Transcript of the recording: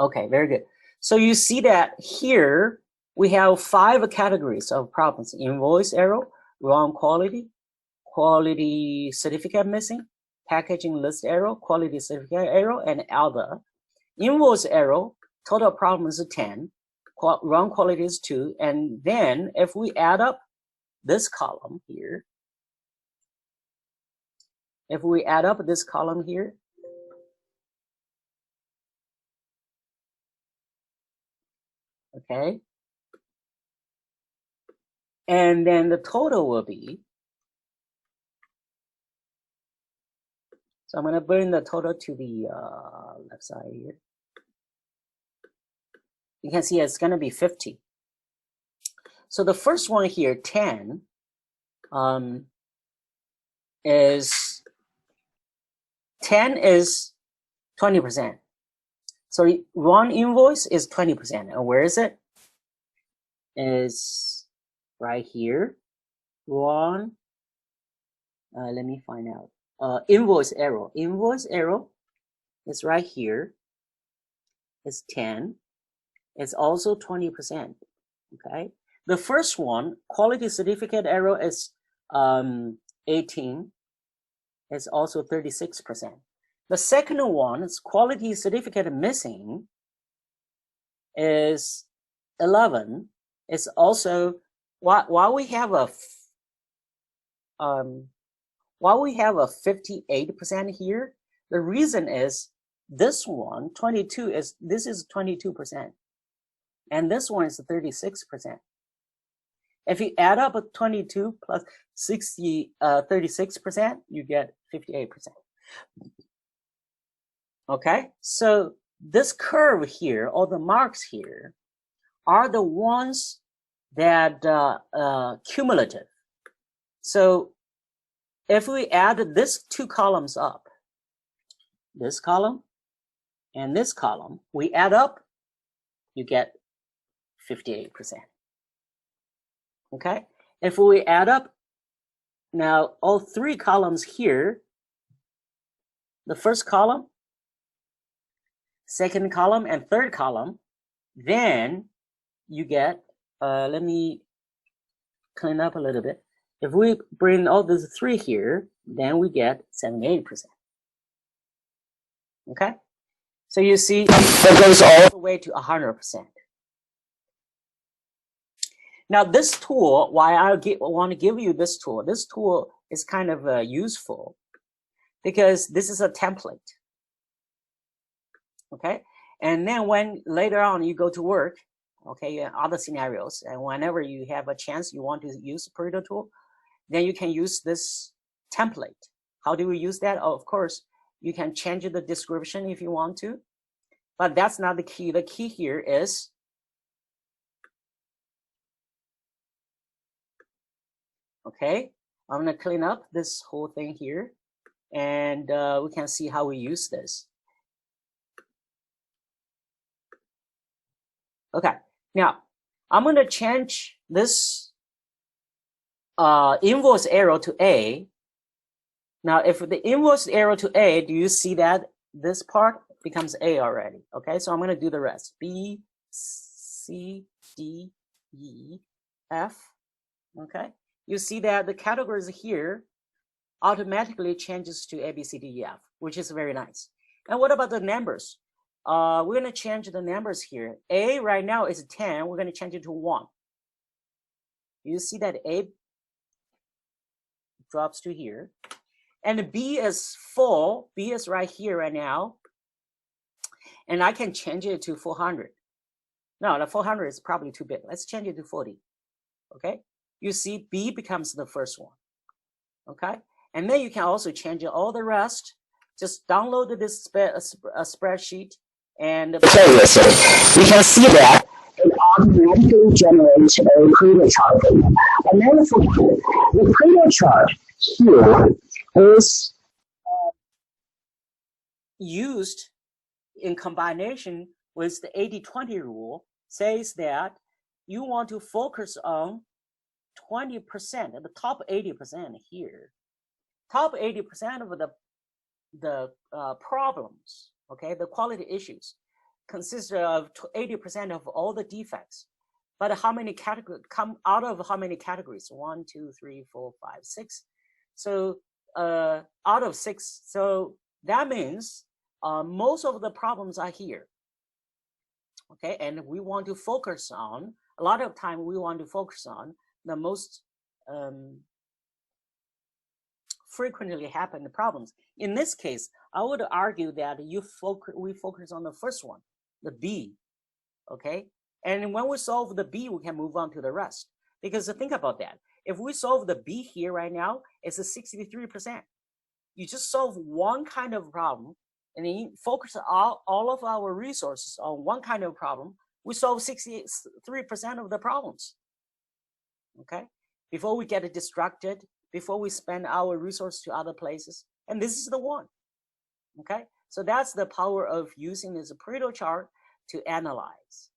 Okay, very good. So you see that here we have 5 categories of problems: invoice error, wrong quality, quality certificate missing, packaging list error, quality certificate error, and other. Invoice error, total problem is 10, wrong quality is 2, and then if we add up this column here, okay, and then the total will be, so I'm going to bring the total to the left side here. You can see it's going to be 50. So the first one here, 10, is 20%. So wrong invoice is 20%. And where is it? Is right here. Wrong. Let me find out. Invoice error. Invoice error is right here. It's 10. It's also 20%. Okay. The first one, quality certificate error, is 18. It's also 36%. The second one is quality certificate missing, is 11. It's also while we have a 58% here. The reason is this one 22 is this is 22%, and this one is 36%. If you add up 22 plus 36%, you get 58%. Okay, so this curve here, or the marks here, are the ones that cumulative. So if we add these 2 columns up, this column and this column, we add up, you get 58%. Okay, if we add up now all 3 columns here, the first column, second column, and third column, then you get, let me clean up a little bit. If we bring all these 3 here, then we get 78%. Okay, so you see that goes all the way to 100%. Now this tool, why I want to give you this tool is kind of useful because this is a template. Okay, and then when later on you go to work, okay, in other scenarios, and whenever you have a chance you want to use the Pareto tool, then you can use this template. How do we use that? Oh, of course, you can change the description if you want to, but that's not the key. The key here is okay, I'm going to clean up this whole thing here, and we can see how we use this. Okay, now I'm going to change this invoice error to A. Now, if the invoice error to A, do you see that this part becomes A already? Okay, so I'm going to do the rest. B, C, D, E, F. Okay, you see that the categories here automatically changes to A, B, C, D, E, F, which is very nice. And what about the numbers? We're going to change the numbers here. A right now is 10. We're going to change it to 1. You see that A drops to here. And B is 4. B is right here right now. And I can change it to 400. No, the 400 is probably too big. Let's change it to 40. Okay? You see B becomes the first one. Okay? And then you can also change all the rest. Just download this spreadsheet. And you can see that it automatically generates a Pareto chart. And then the Pareto chart here is used in combination with the 80-20 rule, says that you want to focus on 20%, the top 80% here. Top 80% of the problems, okay, the quality issues consists of 80% of all the defects. But how many categories come out of how many categories? 1, 2, 3, 4, 5, 6. So out of 6, so that means most of the problems are here. Okay, and we want to focus on, a lot of time we want to focus on the most frequently happen problems. In this case, I would argue that we focus on the first one, the B, okay? And when we solve the B, we can move on to the rest. Because think about that. If we solve the B here right now, it's a 63%. You just solve one kind of problem and then you focus all of our resources on one kind of problem, we solve 63% of the problems, okay? Before we get distracted, before we spend our resources to other places. And this is the one, okay? So that's the power of using this Pareto chart to analyze.